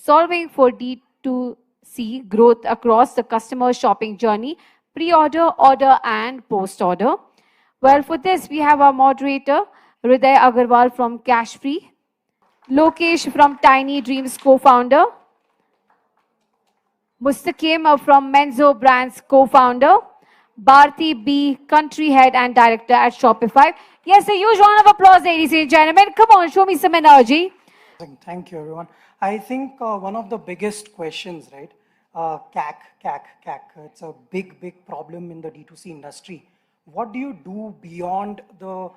solving for D2C growth across the customer shopping journey, pre-order, order, and post-order. Well, for this, we have our moderator, Hriday Agarwal from Cashfree, Lokesh from Tiny Dreams co-founder, Mustakim from Menzo Brands co-founder, Bharti B, country head and director at Shopify. Yes, a huge round of applause, ladies and gentlemen. Come on, show me some energy. Thank you, everyone. I think one of the biggest questions, right? CAC. It's a big problem in the D2C industry. What do you do beyond the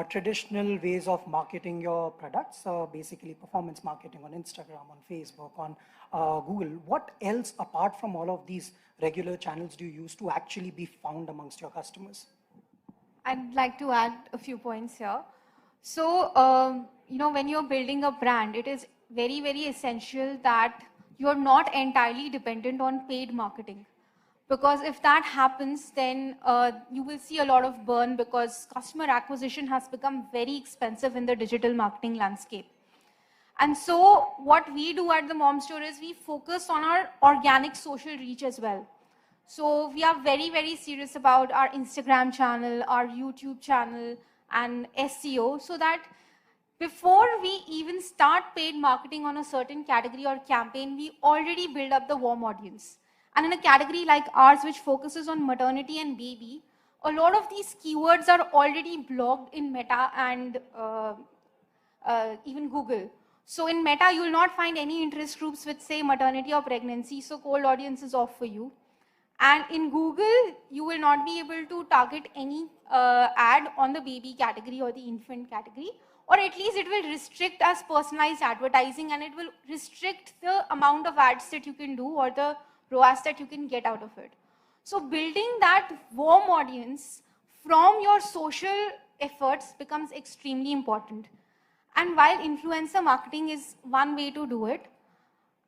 traditional ways of marketing your products? Basically, performance marketing on Instagram, on Facebook, on Google. What else, apart from all of these regular channels, do you use to actually be found amongst your customers? I'd like to add a few points here. So, when you're building a brand, it is very essential that you're not entirely dependent on paid marketing. Because if that happens, then you will see a lot of burn because customer acquisition has become very expensive in the digital marketing landscape. And so what we do at the Mom Store is we focus on our organic social reach as well. So we are very serious about our Instagram channel, our YouTube channel, and SEO, so that before we even start paid marketing on a certain category or campaign, we already build up the warm audience. And in a category like ours, which focuses on maternity and baby, a lot of these keywords are already blocked in Meta and even Google. So in Meta, you will not find any interest groups which say maternity or pregnancy, so cold audience is off for you. And in Google, you will not be able to target any ad on the baby category or the infant category, or at least it will restrict as personalized advertising, and it will restrict the amount of ads that you can do or the ROAS that you can get out of it. So building that warm audience from your social efforts becomes extremely important. And while influencer marketing is one way to do it,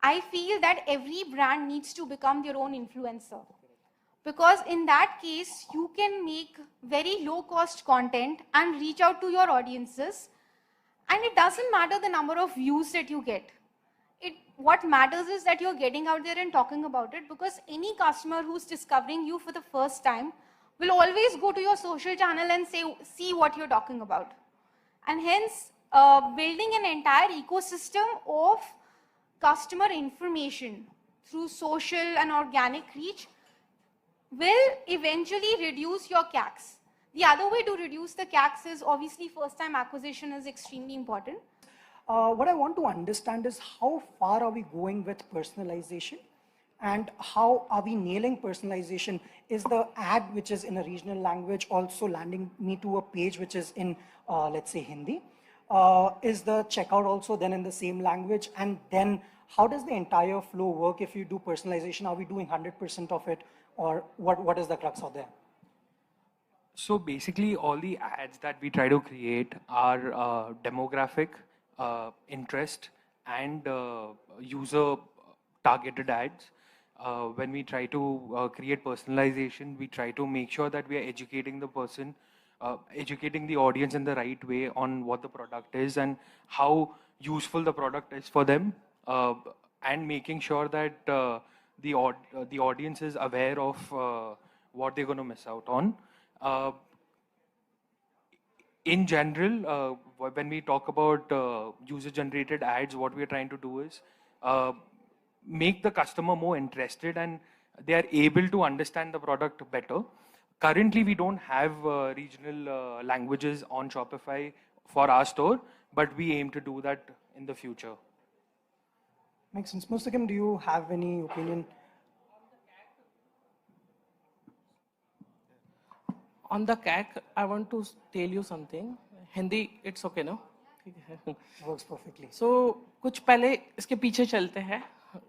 I feel that every brand needs to become their own influencer. Because in that case, you can make very low-cost content and reach out to your audiences. And it doesn't matter the number of views that you get. What matters is that you're getting out there and talking about it, because any customer who's discovering you for the first time will always go to your social channel and see what you're talking about. And hence, building an entire ecosystem of customer information through social and organic reach will eventually reduce your CACs. The other way to reduce the CACs is obviously first-time acquisition is extremely important. What I want to understand is how far are we going with personalization, and how are we nailing personalization? Is the ad which is in a regional language also landing me to a page which is in, let's say, Hindi? Is the checkout also then in the same language? And then how does the entire flow work if you do personalization? Are we doing 100% of it, or what is the crux of there? So basically, all the ads that we try to create are demographic, interest, and user targeted ads. When we try to create personalization, we try to make sure that we are educating the person, educating the audience in the right way on what the product is and how useful the product is for them, and making sure that the audience is aware of what they're going to miss out on. In general, when we talk about user-generated ads, what we're trying to do is make the customer more interested and they are able to understand the product better. Currently, we don't have regional languages on Shopify for our store, but we aim to do that in the future. Makes sense. Mustakim, do you have any opinion? On the CAC, I want to tell you something. Hindi, it's okay, no? Works perfectly. So, कुछ पहले इसके पीछे चलते हैं.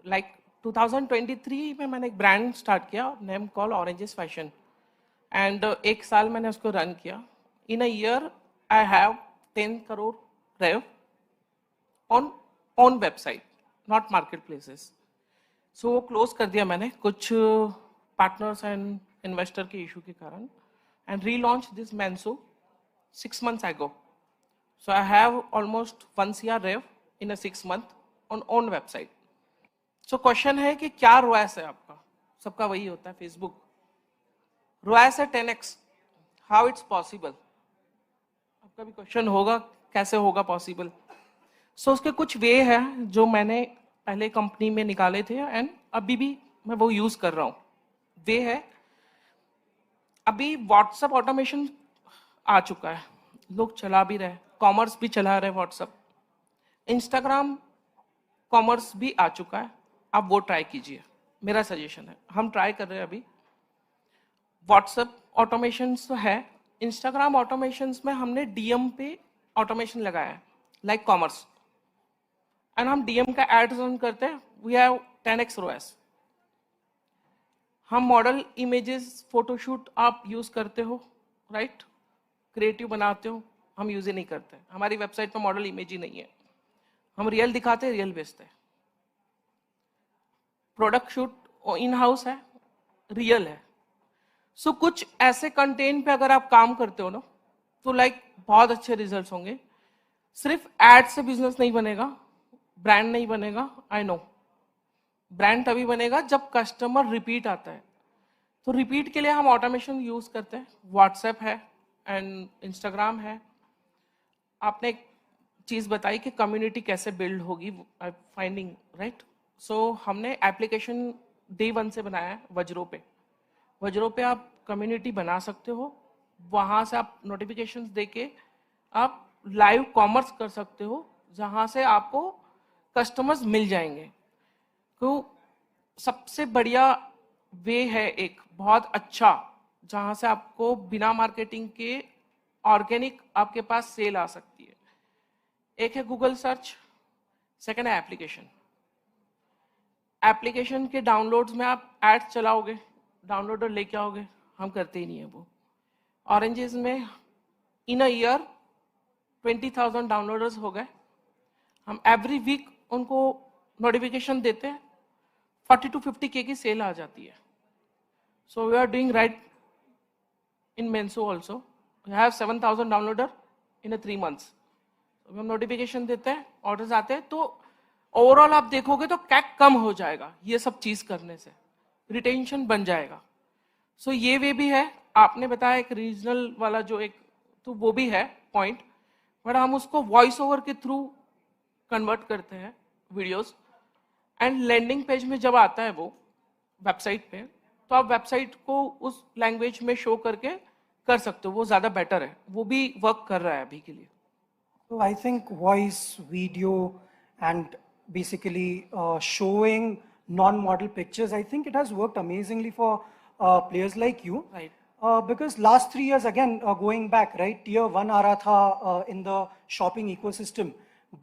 Like 2023 में मैंने एक brand start किया, name call oranges fashion, and एक साल मैंने उसको रन किया. In a year I have 10 crore rev on website, not market places. So वो क्लोज कर दिया मैंने कुछ पार्टनर्स एंड इन्वेस्टर के इशू के कारण, and relaunch this Menso 6 months ago. So I have almost 1 CR rev in a 6 month on own website. So question है कि क्या रोएस है आपका, सबका वही होता है फेसबुक, रोएस है 10x, हाउ इट्स पॉसिबल, आपका भी क्वेश्चन होगा कैसे होगा पॉसिबल। सो उसके कुछ वे है जो मैंने पहले कंपनी में निकाले थे एंड अभी भी मैं वो यूज कर रहा हूँ। वे है, अभी व्हाट्सएप ऑटोमेशन आ चुका है, लोग चला भी रहे, कॉमर्स भी चला रहे व्हाट्सएप, इंस्टाग्राम कॉमर्स भी आ चुका है, आप वो ट्राई कीजिए, मेरा सजेशन है। हम ट्राई कर रहे हैं अभी, व्हाट्सएप ऑटोमेशन तो है, इंस्टाग्राम ऑटोमेशन में हमने डीएम पे ऑटोमेशन लगाया है, लाइक कॉमर्स, एंड हम डीएम का एड रन करते हैं, वी हैव 10x रोएस। हम मॉडल इमेजेस फोटोशूट आप यूज करते हो, राइट, क्रिएटिव बनाते हो, हम यूज ही नहीं करते, हमारी वेबसाइट पर मॉडल इमेज ही नहीं है, हम रियल दिखाते हैं, रियल बेचते हैं। प्रोडक्ट शूट इन हाउस है, रियल है। सो कुछ ऐसे कंटेंट पे अगर आप काम करते हो ना, तो लाइक बहुत अच्छे रिजल्ट्स होंगे। सिर्फ एड से बिजनेस नहीं बनेगा, ब्रांड नहीं बनेगा, आई नो। ब्रांड तभी बनेगा जब कस्टमर रिपीट आता है, तो रिपीट के लिए हम ऑटोमेशन यूज करते हैं, व्हाट्सएप है एंड इंस्टाग्राम है। आपने एक चीज बताई कि कम्युनिटी कैसे बिल्ड होगी, फाइंडिंग राइट। सो हमने एप्लीकेशन डे 1 से बनाया है वज्रों पे। वज्रों पे आप कम्युनिटी बना सकते हो, वहां से आप नोटिफिकेशंस देके आप लाइव कॉमर्स कर सकते हो, जहां से आपको कस्टमर्स मिल जाएंगे। तो सबसे बढ़िया वे है एक बहुत अच्छा, जहां से आपको बिना मार्केटिंग के ऑर्गेनिक आपके पास सेल आ सकती है। एक है गूगल सर्च, सेकंड है एप्लीकेशन। एप्लीकेशन के डाउनलोड्स में आप एड्स चलाओगे, डाउनलोडर लेके आओगे, हम करते ही नहीं है वो। ऑरेंजेस में इन अ ईयर 20,000 डाउनलोडर्स हो गए, हम एवरी वीक उनको नोटिफिकेशन देते हैं, 40 to 50K की सेल आ जाती है। So we are doing right in मेंसो also, we have 7,000 downloader in 3 months। हम नोटिफिकेशन देते हैं, ऑर्डर्स आते हैं, तो ओवरऑल आप देखोगे तो कैक कम हो जाएगा ये सब चीज करने से, रिटेंशन बन जाएगा। सो ये वे भी है। आपने बताया एक रीजनल वाला जो एक, तो वो भी है पॉइंट, बट हम उसको वॉइस ओवर के थ्रू कन्वर्ट करते हैं वीडियोस, एंड लैंडिंग पेज में जब आता है वो वेबसाइट पे, तो आप वेबसाइट को उस लैंग्वेज में शो करके कर सकते हो, वो ज्यादा बेटर है, वो भी वर्क कर रहा है अभी के लिए। So I think voice, video, and basically showing non-model pictures, I think it has worked amazingly for players like you. Right. Because last 3 years, again, going back, right, tier 1 aa raha tha in the shopping ecosystem,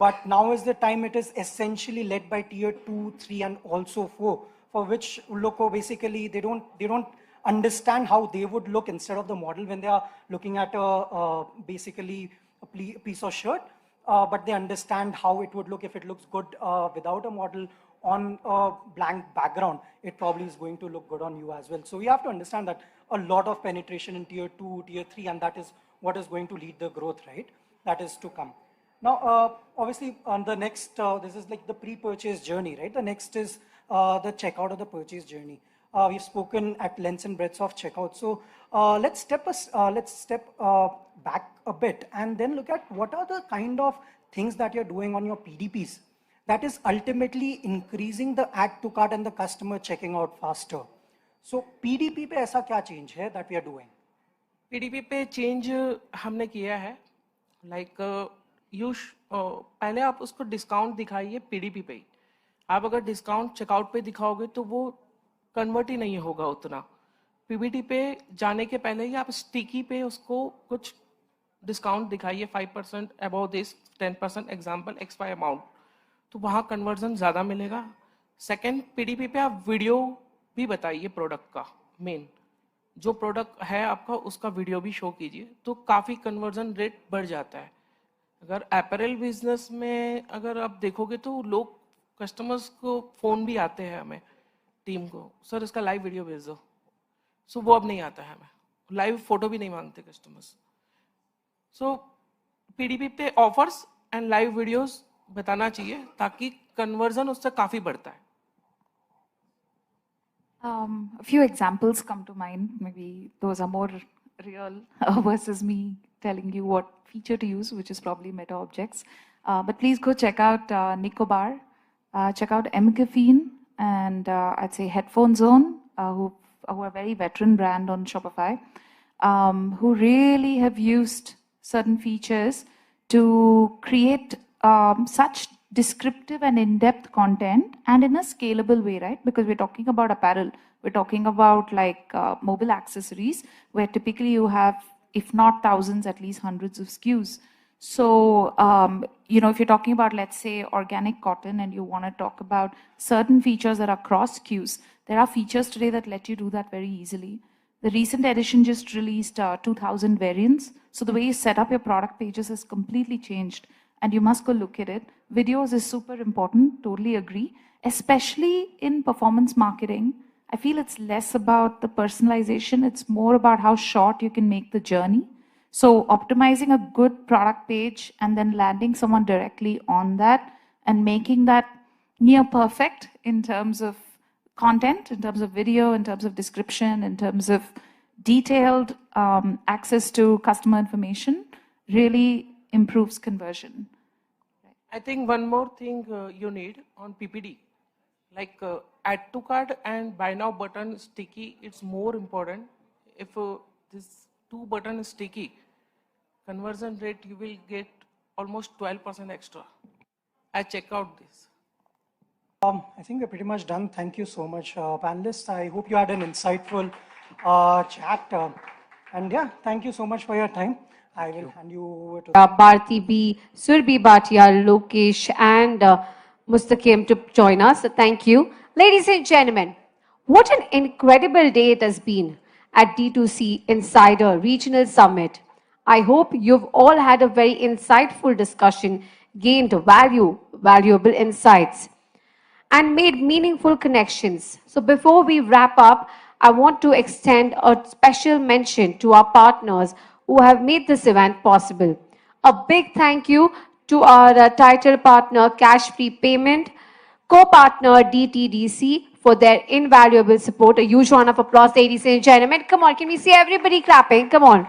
but now is the time it is essentially led by tier 2, 3, and also 4, for which look basically they don't understand how they would look instead of the model when they are looking at a basically a piece of shirt, but they understand how it would look if it looks good without a model on a blank background. It probably is going to look good on you as well. So we have to understand that a lot of penetration in tier 2, tier 3, and that is what is going to lead the growth, right? That is to come. Now, obviously, on the next, this is like the pre-purchase journey, right? The next is the checkout of the purchase journey. We've spoken at lengths and breadths of checkout. So let's step back a bit and then look at what are the kind of things that you're doing on your PDPs that is ultimately increasing the add to cart and the customer checking out faster. So PDP पे ऐसा क्या change है that we are doing? PDP पे change हमने किया है, like पहले आप उसको डिस्काउंट दिखाइए पीडीपी पे ही। आप अगर डिस्काउंट चेकआउट पे दिखाओगे तो वो कन्वर्ट ही नहीं होगा उतना। पीबीटी पे जाने के पहले ही आप स्टिकी पे उसको कुछ डिस्काउंट दिखाइए, 5% above this, 10% example X Y amount, तो वहाँ कन्वर्जन ज़्यादा मिलेगा। सेकेंड, पीडीपी पे आप वीडियो भी बताइए प्रोडक्ट का, मेन जो प्रोडक्ट है आपका उसका वीडियो भी शो कीजिए, तो काफ़ी कन्वर्जन रेट बढ़ जाता है। अगर अपैरल बिजनेस में अगर आप देखोगे तो लोग, कस्टमर्स को फ़ोन भी आते हैं हमें टीम को, सर इसका लाइव वीडियो भेज दो, सो वो अब नहीं आता है हमें, लाइव फोटो भी नहीं मांगते कस्टमर्स। सो पीडीपी पे ऑफर्स एंड लाइव वीडियोस बताना चाहिए ताकि कन्वर्जन उससे काफ़ी बढ़ता है। A few examples come to mind. Maybe those are more real versus me telling you what feature to use, which is probably meta objects. But please go check out Nicobar, check out MCaffeine, and I'd say Headphone Zone, who are a very veteran brand on Shopify, who really have used certain features to create such descriptive and in-depth content and in a scalable way, right? Because we're talking about apparel, we're talking about like mobile accessories, where typically you have, if not thousands, at least hundreds of SKUs. So, you know, if you're talking about, let's say, organic cotton and you want to talk about certain features that are cross SKUs, there are features today that let you do that very easily. The recent edition just released 2000 variants. So the way you set up your product pages has completely changed, and you must go look at it. Videos is super important, totally agree. Especially in performance marketing, I feel it's less about the personalization, it's more about how short you can make the journey. So optimizing a good product page and then landing someone directly on that and making that near perfect in terms of content, in terms of video, in terms of description, in terms of detailed access to customer information really improves conversion. I think one more thing you need on PPD, like add to cart and buy now button sticky, it's more important. If this 2 button is sticky, conversion rate you will get almost 12% extra. I check out this. I think we're pretty much done. Thank you so much, panelists. I hope you had an insightful chat. And yeah, thank you so much for your time. I will hand you over to Bharti B, Surbhi Bhatia, Lokesh, and Mustakim to join us. So thank you. Ladies and gentlemen, what an incredible day it has been at D2c Insider Regional Summit. I hope you've all had a very insightful discussion, gained valuable insights, and made meaningful connections. So before we wrap up, I want to extend a special mention to our partners who have made this event possible. A big thank you to our title partner Cash Free Payment, co-partner DTDC for their invaluable support. A huge round of applause, ladies and gentlemen. Come on, can we see everybody clapping? Come on.